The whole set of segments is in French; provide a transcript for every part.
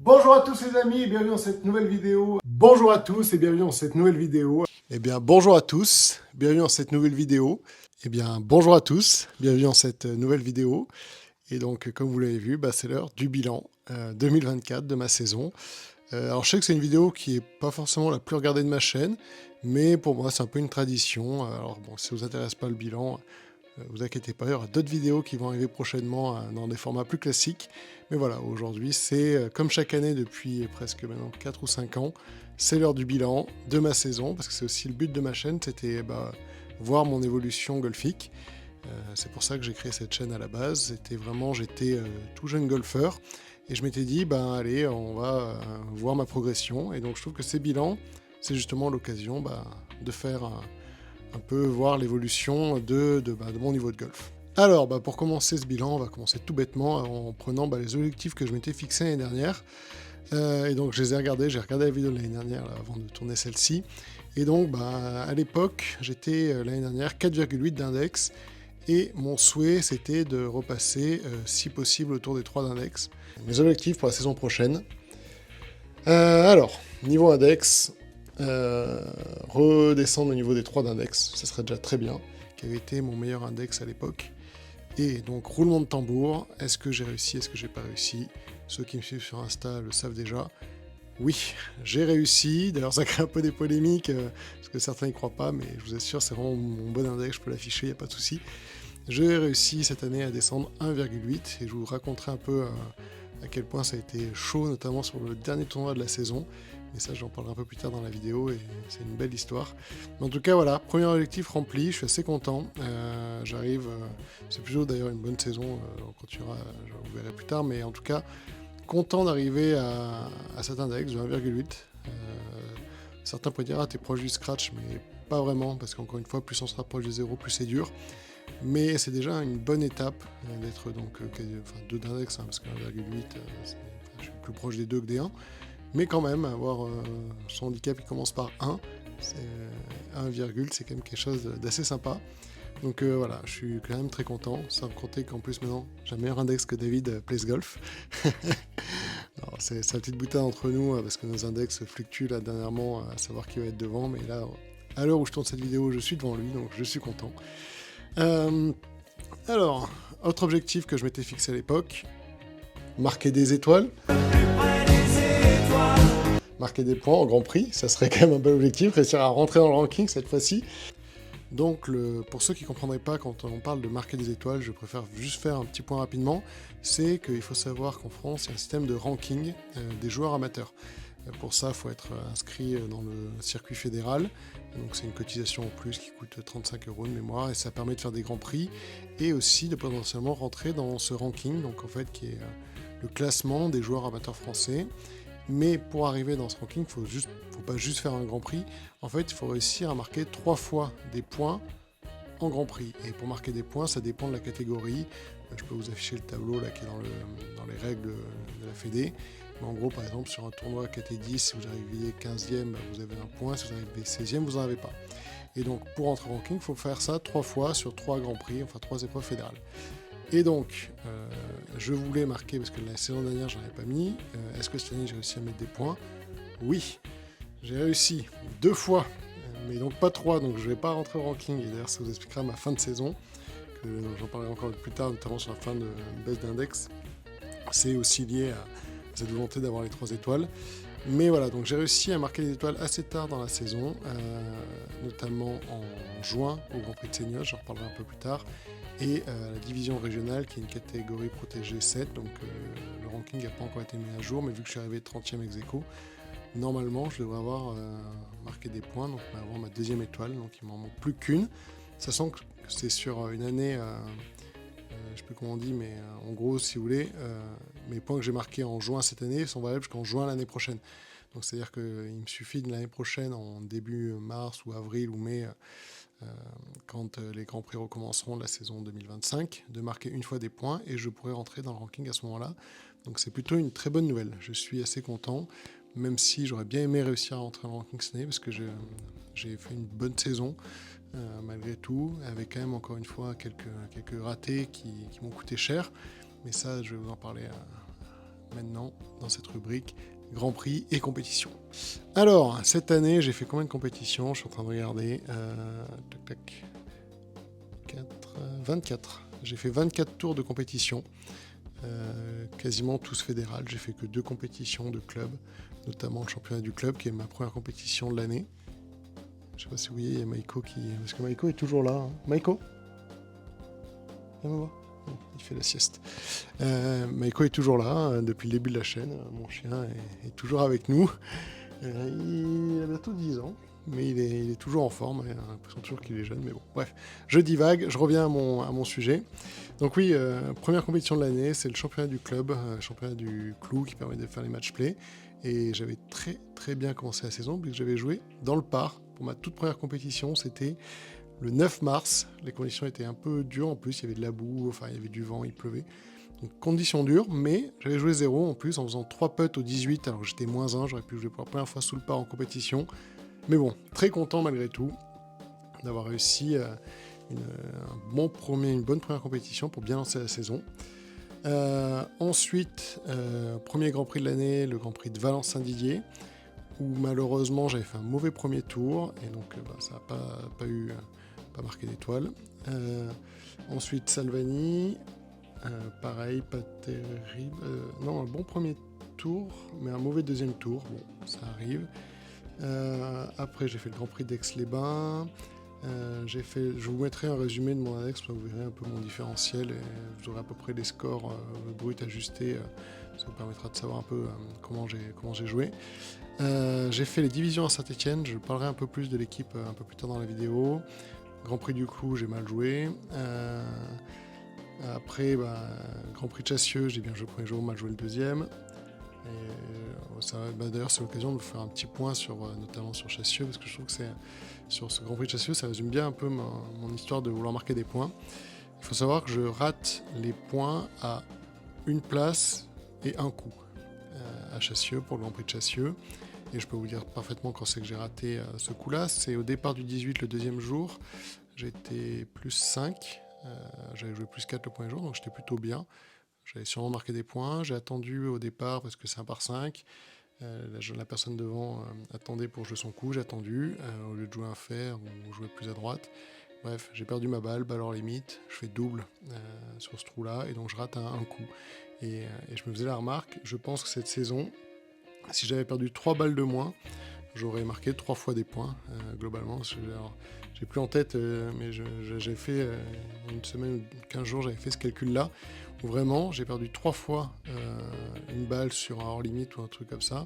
Bonjour à tous les amis et bienvenue dans cette nouvelle vidéo. Bonjour à tous et bienvenue dans cette nouvelle vidéo. Eh bien bonjour à tous, bienvenue dans cette nouvelle vidéo. Eh bien bonjour à tous, bienvenue dans cette nouvelle vidéo. Et donc comme vous l'avez vu, c'est l'heure du bilan 2024 de ma saison. Alors je sais que c'est une vidéo qui est pas forcément la plus regardée de ma chaîne, mais pour moi c'est un peu une tradition. Alors bon, si ça vous intéresse pas le bilan, vous inquiétez pas, il y aura d'autres vidéos qui vont arriver prochainement dans des formats plus classiques. Mais voilà, aujourd'hui, c'est comme chaque année depuis presque maintenant 4 ou 5 ans, c'est l'heure du bilan de ma saison, parce que c'est aussi le but de ma chaîne, c'était voir mon évolution golfique. C'est pour ça que j'ai créé cette chaîne à la base. J'étais tout jeune golfeur, et je m'étais dit, allez, on va voir ma progression. Et donc je trouve que ces bilans, c'est justement l'occasion de faire un peu voir l'évolution de mon niveau de golf. Alors, pour commencer ce bilan, on va commencer tout bêtement en prenant les objectifs que je m'étais fixés l'année dernière. Et donc, je les ai regardés, j'ai regardé la vidéo de l'année dernière là, avant de tourner celle-ci. Et donc, à l'époque, j'étais l'année dernière 4,8 d'index. Et mon souhait, c'était de repasser, si possible, autour des 3 d'index. Mes objectifs pour la saison prochaine. Alors, niveau index, redescendre au niveau des 3 d'index, ça serait déjà très bien, qui avait été mon meilleur index à l'époque. Et donc, roulement de tambour, est-ce que j'ai réussi, est-ce que j'ai pas réussi? Ceux qui me suivent sur Insta le savent déjà. Oui, j'ai réussi, d'ailleurs ça crée un peu des polémiques, parce que certains n'y croient pas, mais je vous assure, c'est vraiment mon bon index, je peux l'afficher, il n'y a pas de souci. J'ai réussi cette année à descendre 1,8, et je vous raconterai un peu à quel point ça a été chaud, notamment sur le dernier tournoi de la saison. Mais ça, j'en parlerai un peu plus tard dans la vidéo, et c'est une belle histoire. Mais en tout cas, voilà, premier objectif rempli, je suis assez content. J'arrive, c'est plutôt d'ailleurs une bonne saison, on continuera, je vous verrai plus tard, mais en tout cas, content d'arriver à cet index de 1,8. Certains pourraient dire, ah, t'es proche du scratch, mais pas vraiment, parce qu'encore une fois, plus on se rapproche du 0, plus c'est dur. Mais c'est déjà une bonne étape d'être donc 2 d'index, parce que 1,8, je suis plus proche des 2 que des 1. Mais quand même, avoir son handicap qui commence par 1, c'est 1, c'est quand même quelque chose d'assez sympa. Donc voilà, je suis quand même très content, sans compter qu'en plus maintenant, j'ai un meilleur index que David Plays Golf. C'est sa petite boutade entre nous, parce que nos index fluctuent là dernièrement, à savoir qui va être devant, mais là, à l'heure où je tourne cette vidéo, je suis devant lui, donc je suis content. Alors, autre objectif que je m'étais fixé à l'époque, marquer des étoiles. Marquer des points en Grand Prix, ça serait quand même un bel objectif, réussir à rentrer dans le ranking cette fois-ci. Donc, pour ceux qui ne comprendraient pas, quand on parle de marquer des étoiles, je préfère juste faire un petit point rapidement, c'est qu'il faut savoir qu'en France, il y a un système de ranking des joueurs amateurs. Pour ça, il faut être inscrit dans le circuit fédéral, donc c'est une cotisation en plus qui coûte 35 € de mémoire, et ça permet de faire des grands prix, et aussi de potentiellement rentrer dans ce ranking, donc en fait qui est le classement des joueurs amateurs français. Mais pour arriver dans ce ranking, il faut pas juste faire un Grand Prix. En fait, il faut réussir à marquer 3 fois des points en Grand Prix. Et pour marquer des points, ça dépend de la catégorie. Je peux vous afficher le tableau là qui est dans les règles de la Fédé. Mais en gros, par exemple, sur un tournoi KT10, si vous arrivez 15e, vous avez un point. Si vous arrivez 16e, vous n'en avez pas. Et donc, pour entrer au ranking, il faut faire ça 3 fois sur 3 Grands Prix, enfin 3 épreuves fédérales. Et donc, je voulais marquer, parce que la saison dernière, je n'en avais pas mis. Est-ce que cette année, j'ai réussi à mettre des points? Oui, j'ai réussi 2 fois, mais donc pas 3, donc je ne vais pas rentrer au ranking. Et d'ailleurs, ça vous expliquera ma fin de saison, que j'en parlerai encore plus tard, notamment sur la fin de baisse d'index. C'est aussi lié à cette volonté d'avoir les 3 étoiles. Mais voilà, donc j'ai réussi à marquer des étoiles assez tard dans la saison, notamment en juin au Grand Prix de Seignoz, j'en reparlerai un peu plus tard, et la division régionale qui est une catégorie protégée 7, donc le ranking n'a pas encore été mis à jour, mais vu que je suis arrivé 30e ex aequo, normalement je devrais avoir marqué des points, donc avoir ma 2e étoile, donc il m'en manque plus qu'une, sachant que c'est sur une année, je sais plus comment on dit, mais en gros, si vous voulez, mes points que j'ai marqués en juin cette année sont valables jusqu'en juin l'année prochaine. Donc c'est-à-dire qu'il me suffit de l'année prochaine, en début mars ou avril ou mai, quand les Grands Prix recommenceront de la saison 2025, de marquer une fois des points et je pourrai rentrer dans le ranking à ce moment-là. Donc c'est plutôt une très bonne nouvelle. Je suis assez content, même si j'aurais bien aimé réussir à rentrer dans le ranking cette année parce que j'ai fait une bonne saison. Malgré tout, avec quand même encore une fois quelques ratés qui m'ont coûté cher, mais ça je vais vous en parler maintenant dans cette rubrique Grand Prix et compétition. Alors, cette année, j'ai fait combien de compétitions? Je suis en train de regarder. 24. J'ai fait 24 tours de compétition. Quasiment tous fédérales. J'ai fait que 2 compétitions de club, notamment le championnat du club, qui est ma première compétition de l'année. Je sais pas si vous voyez, il y a Maïko qui... Parce que Maïko est toujours là. Hein. Maïko, viens me voir. Il fait la sieste. Maïko est toujours là, depuis le début de la chaîne. Mon chien est toujours avec nous. Il a bientôt 10 ans, mais il est toujours en forme. J'ai l'impression toujours qu'il est jeune, mais bon. Bref, je divague, je reviens à mon sujet. Donc oui, première compétition de l'année, c'est le championnat du club, championnat du clou qui permet de faire les match play. Et j'avais très très bien commencé la saison, puisque j'avais joué dans le parc. Pour ma toute première compétition, c'était le 9 mars. Les conditions étaient un peu dures, en plus il y avait de la boue, enfin il y avait du vent, il pleuvait. Donc conditions dures, mais j'avais joué 0 en plus en faisant 3 putts au 18, alors j'étais -1, j'aurais pu jouer pour la première fois sous le par en compétition. Mais bon, très content malgré tout d'avoir réussi une bonne première compétition pour bien lancer la saison. Ensuite, premier Grand Prix de l'année, le Grand Prix de Valence-Saint-Didier, où malheureusement j'avais fait un mauvais premier tour, et donc ça n'a pas marqué d'étoile. Ensuite, Salvani, pareil, pas terrible. Non, un bon premier tour, mais un mauvais deuxième tour, bon, ça arrive. Après, j'ai fait le Grand Prix d'Aix-les-Bains. Je vous mettrai un résumé de mon index, vous verrez un peu mon différentiel et vous aurez à peu près les scores bruts ajustés. Ça vous permettra de savoir un peu comment j'ai joué. J'ai fait les divisions à Saint-Etienne, je parlerai un peu plus de l'équipe un peu plus tard dans la vidéo. Grand Prix du Clou, j'ai mal joué. Après, Grand Prix de Chassieux, j'ai bien joué le premier jour, mal joué le deuxième. D'ailleurs, c'est l'occasion de vous faire un petit point notamment sur Chassieux, parce que je trouve que sur ce Grand Prix de Chassieux, ça résume bien un peu mon histoire de vouloir marquer des points. Il faut savoir que je rate les points à une place et un coup à Chassieux, pour le Grand Prix de Chassieux. Et je peux vous dire parfaitement quand c'est que j'ai raté ce coup-là. C'est au départ du 18, le deuxième jour. J'étais +5. J'avais joué +4 le premier jour, donc j'étais plutôt bien. J'avais sûrement marqué des points. J'ai attendu au départ parce que c'est un par 5. La personne devant attendait pour jouer son coup. J'ai attendu au lieu de jouer un fer ou jouer plus à droite. Bref, j'ai perdu ma balle hors limite. Je fais double sur ce trou-là et donc je rate un coup. Et je me faisais la remarque. Je pense que cette saison, si j'avais perdu 3 balles de moins, j'aurais marqué 3 fois des points globalement. Alors, j'ai plus en tête, mais j'ai fait une semaine ou 15 jours, j'avais fait ce calcul-là, où vraiment j'ai perdu 3 fois une balle sur un hors-limite ou un truc comme ça,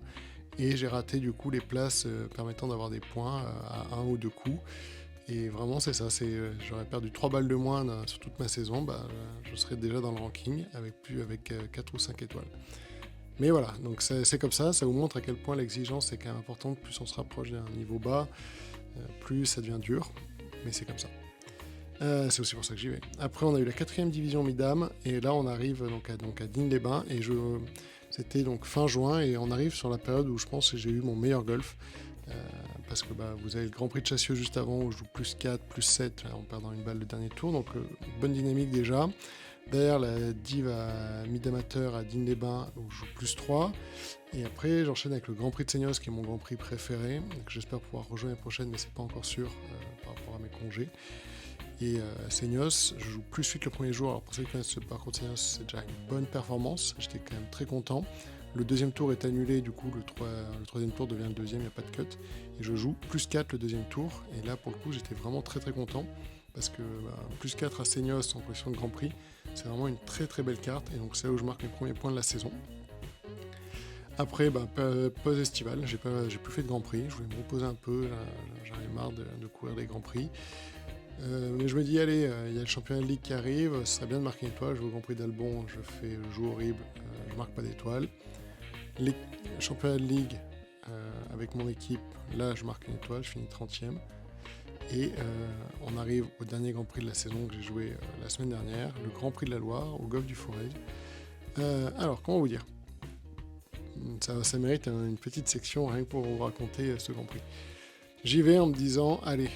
et j'ai raté du coup les places permettant d'avoir des points à 1 ou 2 coups. Et vraiment c'est ça, j'aurais perdu 3 balles de moins sur toute ma saison, je serais déjà dans le ranking avec 4 ou 5 étoiles. Mais voilà, donc c'est comme ça vous montre à quel point l'exigence est quand même importante. Plus on se rapproche d'un niveau bas, plus ça devient dur, mais c'est comme ça. C'est aussi pour ça que j'y vais. Après, on a eu la 4e division Midam, et là on arrive à Digne-les-Bains, et c'était donc fin juin, et on arrive sur la période où je pense que j'ai eu mon meilleur golf, parce que vous avez le Grand Prix de Chassieux juste avant, où je joue +4, +7, en perdant une balle le dernier tour, donc bonne dynamique déjà. Derrière, la div à mid-amateur à Digne-les-Bains, où je joue +3. Et après, j'enchaîne avec le Grand Prix de Seignos, qui est mon Grand Prix préféré, que j'espère pouvoir rejoindre l'année prochaine, mais c'est pas encore sûr par rapport à mes congés. Et à Seignos, je joue +8 le premier jour. Alors pour ceux qui connaissent le parcours de Seignos, c'est déjà une bonne performance. J'étais quand même très content. Le deuxième tour est annulé, du coup le troisième tour devient le deuxième, il n'y a pas de cut. Et je joue +4 le deuxième tour. Et là, pour le coup, j'étais vraiment très très content. Parce que +4 à Seignos en position de Grand Prix, c'est vraiment une très très belle carte. Et donc c'est là où je marque mes premiers points de la saison. Après, pause estivale, j'ai plus fait de Grand Prix. Je voulais me reposer un peu, j'en ai marre de courir des Grands Prix. Mais je me dis, allez, il y a le championnat de ligue qui arrive, ce serait bien de marquer une étoile. Je vais au Grand Prix d'Albon, je joue horrible, je marque pas d'étoile. Les championnats de ligue avec mon équipe, là je marque une étoile, je finis 30e. Et on arrive au dernier Grand Prix de la saison que j'ai joué la semaine dernière, le Grand Prix de la Loire, au Golfe du Forez. Alors, comment vous dire ? Ça mérite une petite section rien que pour vous raconter ce Grand Prix. J'y vais en me disant, allez,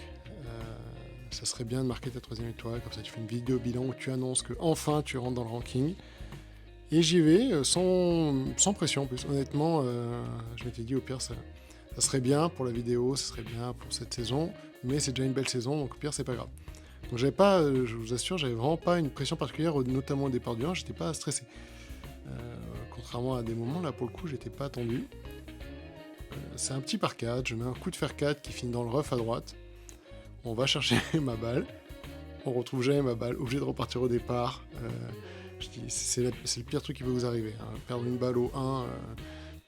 ça serait bien de marquer ta 3e étoile, comme ça tu fais une vidéo bilan où tu annonces que enfin tu rentres dans le ranking. Et j'y vais sans pression en plus. Honnêtement, je m'étais dit au pire, ça serait bien pour la vidéo, ça serait bien pour cette saison, mais c'est déjà une belle saison, donc au pire, c'est pas grave. Donc j'avais pas, je vous assure, j'avais vraiment pas une pression particulière, notamment au départ du 1, j'étais pas stressé. Contrairement à des moments, là pour le coup, j'étais pas attendu. C'est un petit par 4, je mets un coup de fer 4 qui finit dans le rough à droite. On va chercher ma balle, on retrouve jamais ma balle, obligé de repartir au départ. Je dis, c'est le pire truc qui peut vous arriver. Hein. Perdre une balle au 1,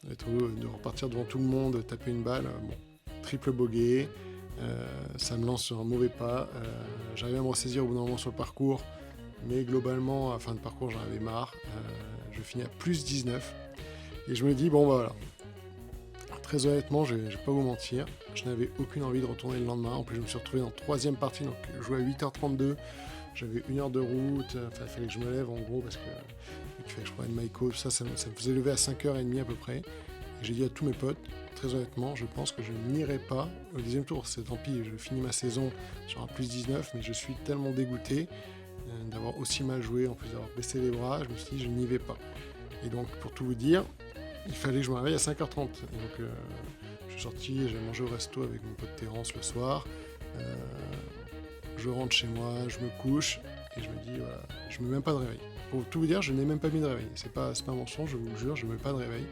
de repartir devant tout le monde, taper une balle, bon, triple bogey, ça me lance sur un mauvais pas. J'arrive à me ressaisir au bout d'un moment sur le parcours, mais globalement, à la fin de parcours, j'en avais marre. Je finis à plus 19, et je me dis, bon bah voilà. Très honnêtement, je vais pas vous mentir, je n'avais aucune envie de retourner le lendemain. En plus, je me suis retrouvé en troisième partie, donc je jouais à 8h32. J'avais 1 heure de route, il fallait que je me lève en gros parce que il fallait que je prenne Maïko, tout ça, ça me faisait lever à 5h30 à peu près. Et j'ai dit à tous mes potes, très honnêtement, je pense que je n'irai pas au deuxième tour. C'est tant pis, je finis ma saison sur un plus 19, mais je suis tellement dégoûté d'avoir aussi mal joué, en plus d'avoir baissé les bras, je me suis dit, je n'y vais pas. Et donc, pour tout vous dire, il fallait que je me réveille à 5h30. Et donc, je suis sorti, j'ai mangé au resto avec mon pote Terence le soir. Je rentre chez moi, je me couche, et je me dis, voilà, je ne mets même pas de réveil. Pour tout vous dire, je n'ai même pas mis de réveil. C'est pas un mensonge, je vous le jure, je ne mets pas de réveil.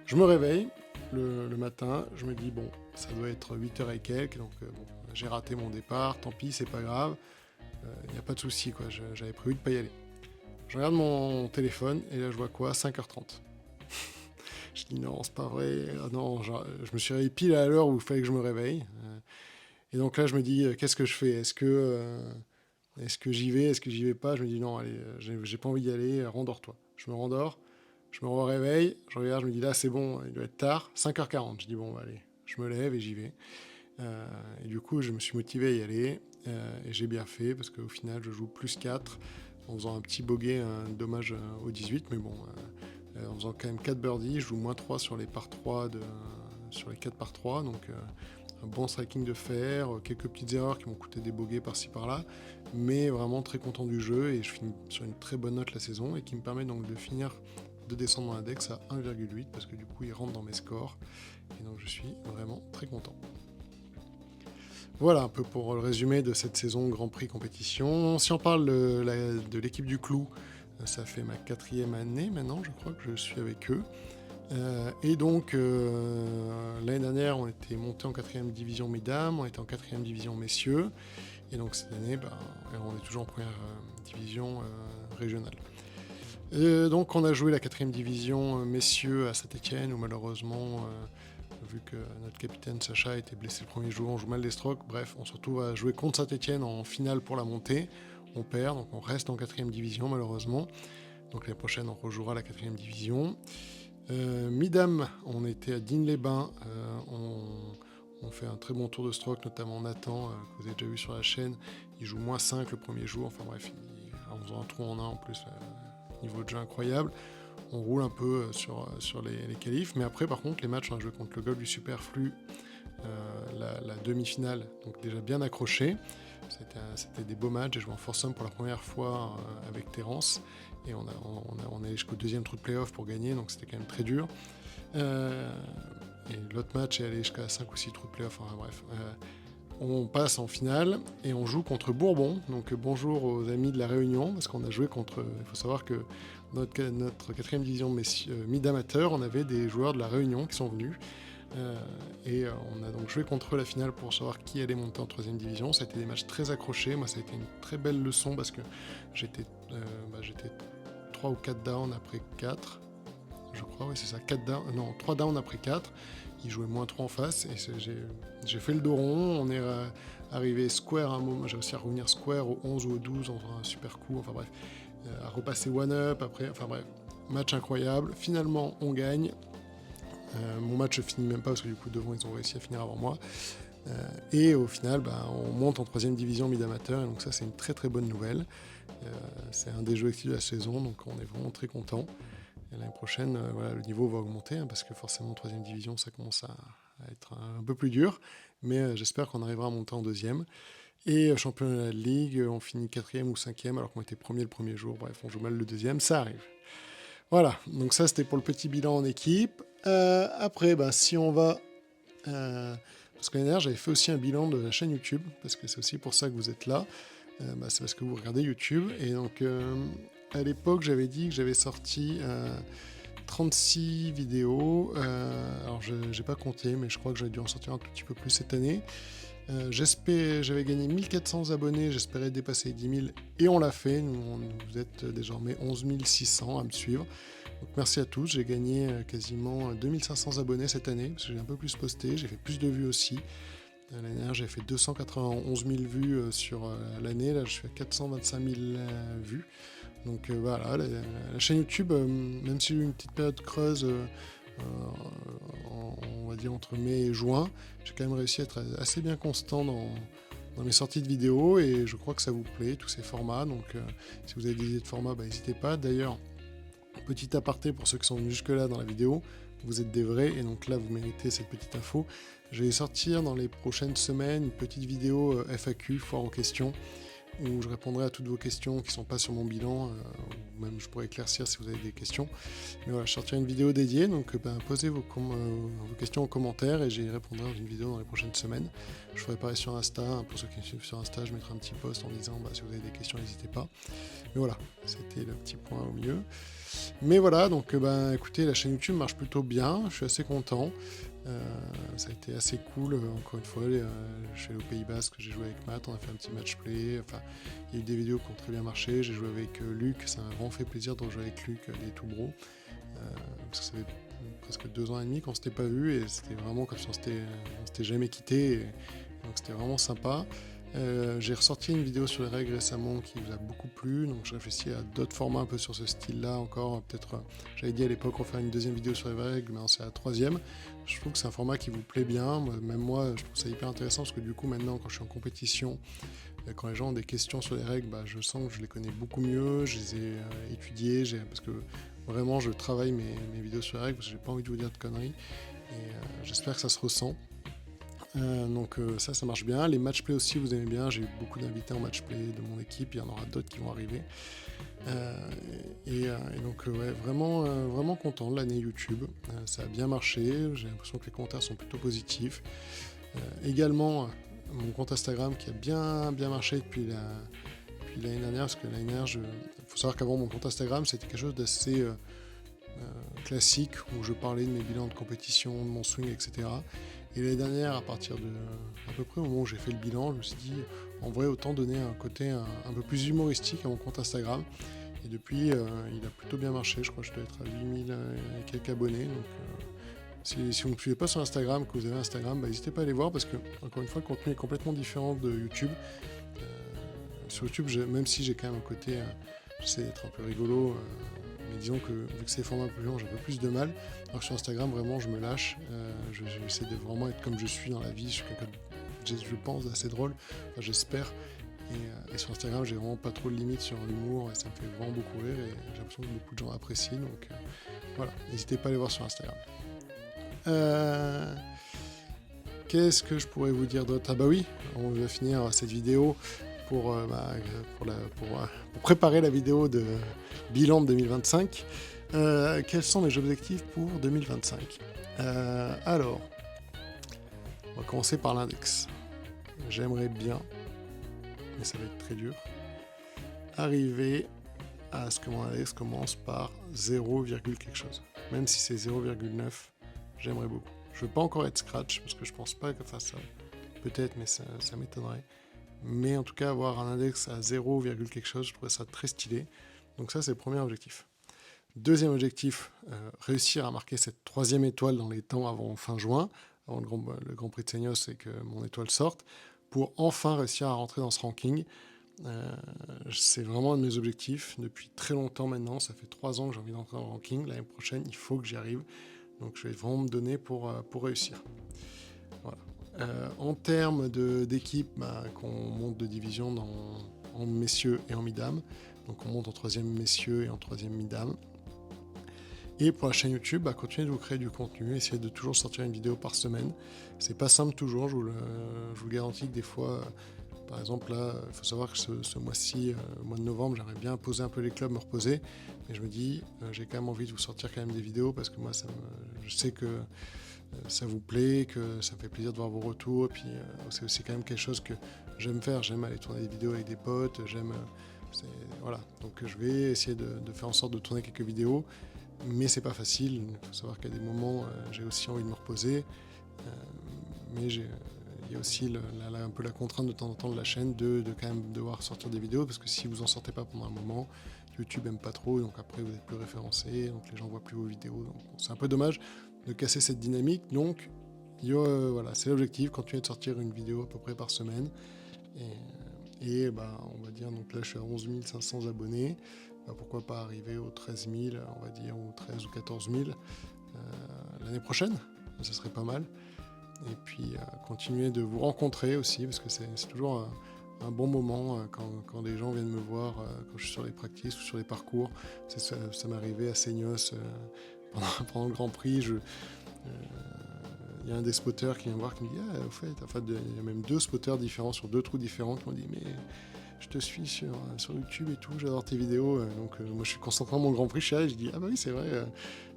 Je me réveille le matin, je me dis, bon, ça doit être 8h et quelques, donc bon, j'ai raté mon départ, tant pis, c'est pas grave. Il n'y a pas de souci, quoi, j'avais prévu de pas y aller. Je regarde mon téléphone, et là je vois quoi, 5h30. Je dis non, c'est pas vrai. Ah non, je me suis réveillé pile à l'heure où il fallait que je me réveille. Et donc là, je me dis, qu'est-ce que je fais? Est-ce que j'y vais? Est-ce que j'y vais pas? Je me dis non, allez, j'ai pas envie d'y aller, rendors-toi. Je me rendors, je me réveille, je regarde, je me dis là, c'est bon, il doit être tard, 5h40. Je dis bon, allez, je me lève et j'y vais. Et du coup, je me suis motivé à y aller. Et j'ai bien fait parce qu'au final, je joue plus 4 en faisant un petit bogey, dommage au 18, mais bon. En faisant quand même 4 birdies, je joue moins 3 sur les par 3 sur les 4 par 3, donc un bon striking de fer, quelques petites erreurs qui m'ont coûté des bogeys par-ci par-là, mais vraiment très content du jeu et je finis sur une très bonne note la saison et qui me permet donc de descendre dans l'index à 1,8 parce que du coup il rentre dans mes scores et donc je suis vraiment très content. Voilà un peu pour le résumé de cette saison Grand Prix compétition. Si on parle de l'équipe du Clou, ça fait ma 4e année maintenant, je crois que je suis avec eux. Et donc, l'année dernière, on était monté en 4e division mesdames, on était en 4e division messieurs. Et donc, cette année, on est toujours en première division régionale. Donc, on a joué la 4e division messieurs à Saint-Etienne, où malheureusement, vu que notre capitaine Sacha était blessé le premier jour, on joue mal des strokes. Bref, on se retrouve à jouer contre Saint-Etienne en finale pour la montée. On perd, donc on reste en 4e division malheureusement. Donc l'année prochaine, on rejouera la 4e division. Midam, on était à Digne-les-Bains. On fait un très bon tour de stroke, notamment Nathan, que vous avez déjà vu sur la chaîne. Il joue moins 5 le premier jour. Enfin bref, en faisant un trou en 1 en plus, niveau de jeu incroyable. On roule un peu sur les qualifs. Mais après, par contre, les matchs, on a joué contre le Golf du Superflu, la demi-finale, donc déjà bien accroché. C'était des beaux matchs. J'ai joué en foursome pour la première fois avec Terence. Et on est allé jusqu'au deuxième trou de playoff pour gagner, donc c'était quand même très dur. Et l'autre match est allé jusqu'à 5 ou 6 trous de playoff, enfin bref. On passe en finale et on joue contre Bourbon. Donc bonjour aux amis de la Réunion, parce qu'on a joué contre... Il faut savoir que notre 4e division mid-amateur, on avait des joueurs de la Réunion qui sont venus. Et on a donc joué contre eux la finale pour savoir qui allait monter en 3e division. Ça a été des matchs très accrochés. Moi, ça a été une très belle leçon parce que j'étais 3 ou 4 down après 4. Je crois, oui, c'est ça. 3 down après 4. Ils jouaient moins 3 en face. Et j'ai fait le dos rond. On est arrivé square à un moment. J'ai réussi à revenir square au 11 ou au 12 en faisant un super coup. Enfin bref. À repasser one-up après. Enfin bref. Match incroyable. Finalement, on gagne. Mon match ne finit même pas parce que du coup devant ils ont réussi à finir avant moi. Et au final on monte en 3e division mid-amateur et donc ça c'est une très très bonne nouvelle. C'est un des jeux actifs de la saison donc on est vraiment très content. Et l'année prochaine le niveau va augmenter parce que forcément 3e division ça commence à être un peu plus dur. Mais j'espère qu'on arrivera à monter en 2e. Et championnat de ligue, on finit 4e ou 5e alors qu'on était premier le premier jour. Bref, on joue mal le 2e, ça arrive. Voilà, donc ça c'était pour le petit bilan en équipe. Après, bah, si on va... parce que l'année dernière, j'avais fait aussi un bilan de la chaîne YouTube, parce que c'est aussi pour ça que vous êtes là. Bah, c'est parce que vous regardez YouTube. Et donc, à l'époque, j'avais dit que j'avais sorti 36 vidéos. Alors, je n'ai pas compté, mais je crois que j'aurais dû en sortir un tout petit peu plus cette année. J'avais gagné 1400 abonnés, j'espérais dépasser les 10 000 et on l'a fait. Vous êtes désormais 11 600 à me suivre. Donc merci à tous, j'ai gagné quasiment 2500 abonnés cette année parce que j'ai un peu plus posté, j'ai fait plus de vues aussi. L'année dernière j'ai fait 291 000 vues sur l'année, là je suis à 425 000 vues. Donc voilà, la chaîne YouTube, même si j'ai eu une petite période creuse, on va dire entre mai et juin, j'ai quand même réussi à être assez bien constant dans mes sorties de vidéos et je crois que ça vous plaît, tous ces formats. Donc si vous avez des idées de formats, bah, n'hésitez pas. D'ailleurs, petit aparté pour ceux qui sont venus jusque-là dans la vidéo, vous êtes des vrais et donc là vous méritez cette petite info. Je vais sortir dans les prochaines semaines une petite vidéo FAQ, foire aux questions, où je répondrai à toutes vos questions qui ne sont pas sur mon bilan, ou même je pourrais éclaircir si vous avez des questions. Mais voilà, je sortirai une vidéo dédiée, donc posez vos questions en commentaire et j'y répondrai dans une vidéo dans les prochaines semaines. Je ferai pareil sur Insta, pour ceux qui me suivent sur Insta, je mettrai un petit post en disant si vous avez des questions, n'hésitez pas. Mais voilà, c'était le petit point au milieu. Mais voilà, donc écoutez, la chaîne YouTube marche plutôt bien, je suis assez content. Ça a été assez cool, encore une fois, je suis allé au Pays Basque, j'ai joué avec Matt, on a fait un petit match play, enfin, il y a eu des vidéos qui ont très bien marché, j'ai joué avec Luc, ça m'a vraiment fait plaisir de jouer avec Luc, des tout bros, parce que ça fait presque 2 ans et demi qu'on s'était pas vu et c'était vraiment comme si on s'était jamais quitté, donc c'était vraiment sympa. J'ai ressorti une vidéo sur les règles récemment qui vous a beaucoup plu, donc je réfléchis à d'autres formats un peu sur ce style-là encore. Peut-être, j'avais dit à l'époque, on faire une deuxième vidéo sur les règles, mais c'est la troisième. Je trouve que c'est un format qui vous plaît bien. Même moi, je trouve ça hyper intéressant parce que du coup, maintenant, quand je suis en compétition, quand les gens ont des questions sur les règles, je sens que je les connais beaucoup mieux, je les ai étudiées, parce que vraiment, je travaille mes vidéos sur les règles parce que j'ai pas envie de vous dire de conneries. Et j'espère que ça se ressent. Donc ça marche bien. Les match play aussi, vous aimez bien. J'ai eu beaucoup d'invités en match play de mon équipe. Il y en aura d'autres qui vont arriver. Et donc ouais, vraiment content de l'année YouTube. Ça a bien marché. J'ai l'impression que les commentaires sont plutôt positifs. Également, mon compte Instagram qui a bien marché depuis l'année dernière. Parce que l'année dernière, faut savoir qu'avant mon compte Instagram, c'était quelque chose d'assez classique où je parlais de mes bilans de compétition, de mon swing, etc. Et l'année dernière, à partir de à peu près au moment où j'ai fait le bilan, je me suis dit, en vrai, autant donner un côté un peu plus humoristique à mon compte Instagram. Et depuis, il a plutôt bien marché. Je crois que je dois être à 8000 et quelques abonnés. Donc, si vous ne me suivez pas sur Instagram, que vous avez Instagram, n'hésitez pas à aller voir parce que, encore une fois, le contenu est complètement différent de YouTube. Sur YouTube, même si j'ai quand même un côté, j'essaie d'être un peu rigolo, mais disons que vu que c'est des formats plus longs, j'ai un peu plus de mal. Alors que sur Instagram, vraiment, je me lâche. J'essaie de vraiment être comme je suis dans la vie. Je suis quelqu'un, je pense, d'assez drôle. Enfin, j'espère. Et sur Instagram, j'ai vraiment pas trop de limites sur l'humour. Et ça me fait vraiment beaucoup rire. Et j'ai l'impression que beaucoup de gens apprécient. Donc voilà, n'hésitez pas à aller voir sur Instagram. Qu'est-ce que je pourrais vous dire d'autre? Ah bah oui, on va finir cette vidéo pour préparer la vidéo de bilan de 2025. Quels sont mes objectifs pour 2025? Alors, on va commencer par l'index. J'aimerais bien, mais ça va être très dur, arriver à ce que mon index commence par 0, quelque chose. Même si c'est 0,9, j'aimerais beaucoup. Je ne veux pas encore être scratch, parce que je pense pas que fasse ça. Peut-être, mais ça m'étonnerait. Mais en tout cas, avoir un index à 0, quelque chose, je trouverais ça très stylé. Donc ça, c'est le premier objectif. Deuxième objectif, réussir à marquer cette 3e étoile dans les temps avant fin juin, avant le Grand Prix de Seignos, et que mon étoile sorte, pour enfin réussir à rentrer dans ce ranking. C'est vraiment un de mes objectifs depuis très longtemps maintenant. Ça fait 3 ans que j'ai envie d'entrer dans le ranking. L'année prochaine, il faut que j'y arrive. Donc je vais vraiment me donner pour réussir. Voilà. En termes d'équipe, qu'on monte de division en messieurs et en mi-dames. Donc on monte en 3e messieurs et en 3e mi-dames. Et pour la chaîne YouTube, continuez de vous créer du contenu, essayez de toujours sortir une vidéo par semaine. C'est pas simple toujours, je vous le garantis que des fois, Par exemple, là, il faut savoir que ce mois-ci, mois de novembre, j'aimerais bien poser un peu les clubs, me reposer. Mais je me dis, j'ai quand même envie de vous sortir quand même des vidéos parce que moi, je sais que ça vous plaît, que ça me fait plaisir de voir vos retours. Et puis, c'est aussi quand même quelque chose que j'aime faire. J'aime aller tourner des vidéos avec des potes. Voilà. Donc, je vais essayer de faire en sorte de tourner quelques vidéos. Mais c'est pas facile. Il faut savoir qu'à des moments, j'ai aussi envie de me reposer. Mais il y a aussi un peu la contrainte de temps en temps de la chaîne de quand même devoir sortir des vidéos parce que si vous en sortez pas pendant un moment, YouTube aime pas trop, donc après vous n'êtes plus référencé, donc les gens voient plus vos vidéos. Donc c'est un peu dommage de casser cette dynamique. Donc voilà, c'est l'objectif, continuer de sortir une vidéo à peu près par semaine. Et on va dire, donc là je suis à 11 500 abonnés. Pourquoi pas arriver aux 13 000, on va dire, ou 13 ou 14 000 l'année prochaine, ça serait pas mal. Et puis continuer de vous rencontrer aussi, parce que c'est toujours un bon moment quand des gens viennent me voir, quand je suis sur les practices ou sur les parcours. Ça m'est arrivé à Seignos pendant le Grand Prix. Il y a un des spotters qui vient me voir qui me dit au fait, il y a même 2 spotters différents sur 2 trous différents qui m'ont dit mais je te suis sur YouTube et tout, j'adore tes vidéos. Donc moi je suis concentré dans mon Grand Prix, et je dis ah bah oui c'est vrai,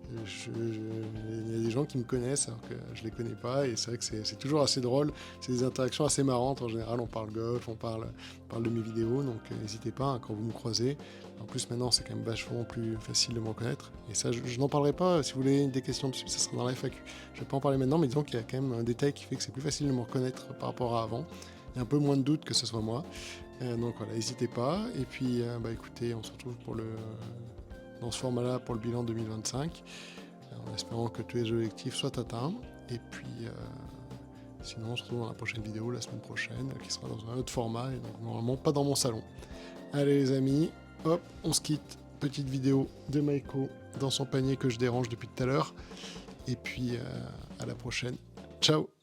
il y a des gens qui me connaissent alors que je les connais pas, et c'est vrai que c'est toujours assez drôle, c'est des interactions assez marrantes. En général on parle golf, on parle de mes vidéos, donc n'hésitez pas quand vous me croisez. En plus maintenant c'est quand même vachement plus facile de me reconnaître, et ça je n'en parlerai pas. Si vous voulez des questions dessus, ça sera dans la FAQ. Je vais pas en parler maintenant, mais disons qu'il y a quand même un détail qui fait que c'est plus facile de me reconnaître par rapport à avant. Il y a un peu moins de doute que ce soit moi. Donc voilà, n'hésitez pas. Et puis écoutez, on se retrouve dans ce format-là pour le bilan 2025, en espérant que tous les objectifs soient atteints. Et puis sinon, on se retrouve dans la prochaine vidéo la semaine prochaine, qui sera dans un autre format, et donc normalement pas dans mon salon. Allez les amis, hop, on se quitte. Petite vidéo de Maïko dans son panier que je dérange depuis tout à l'heure. Et puis à la prochaine. Ciao!